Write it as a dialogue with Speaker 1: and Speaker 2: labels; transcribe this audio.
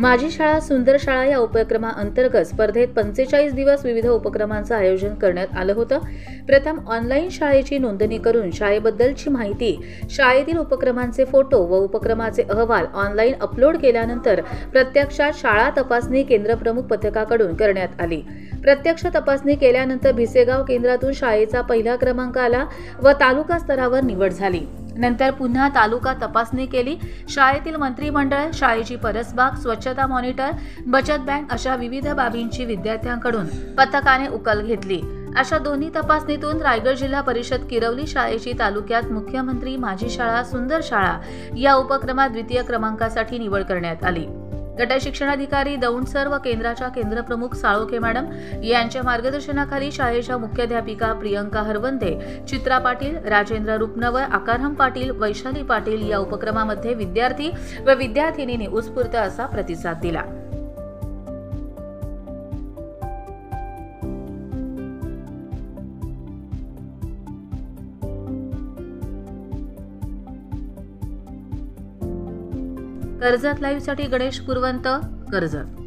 Speaker 1: माझी शाळा सुंदर शाळा या उपक्रमाअंतर्गत स्पर्धेत 45 दिवस विविध उपक्रमांचं आयोजन करण्यात आलं होतं। प्रथम ऑनलाईन शाळेची नोंदणी करून शाळेबद्दलची माहिती, शाळेतील उपक्रमांचे फोटो व उपक्रमाचे अहवाल ऑनलाईन अपलोड केल्यानंतर प्रत्यक्षात शाळा तपासणी केंद्र प्रमुख पथकाकडून करण्यात आली। प्रत्यक्ष तपासणी केल्यानंतर भिसेगाव केंद्रातून शाळेचा पहिला क्रमांक आला व तालुका स्तरावर निवड झाली। नंतर पुन्हा तालुका तपासणी केली। शाळेतील मंत्रिमंडळ, शाळेची परसबाग, स्वच्छता मॉनिटर, बचत बँक अशा विविध बाबींची विद्यार्थ्यांकडून पथकाने उकल घेतली। अशा दोन्ही तपासणीतून रायगड जिल्हा परिषद किरवली शाळेची तालुक्यात मुख्यमंत्री माझी शाळा सुंदर शाळा या उपक्रमात द्वितीय क्रमांकासाठी निवड करण्यात आली। गट शिक्षणाधिकारी दौंड सर व केंद्राच्या केंद्रप्रमुख साळोखे मॅडम यांच्या मार्गदर्शनाखाली शाळेच्या मुख्याध्यापिका प्रियंका हरवंते, चित्रा पाटील, राजेंद्र रुपनवर, आकारहम पाटील, वैशाली पाटील या उपक्रमामध्ये विद्यार्थी व विद्यार्थिनींनी उत्स्फूर्त असा प्रतिसाद दिला। कर्जत लाईव्हसाठी गणेश कुरवंत, कर्जत।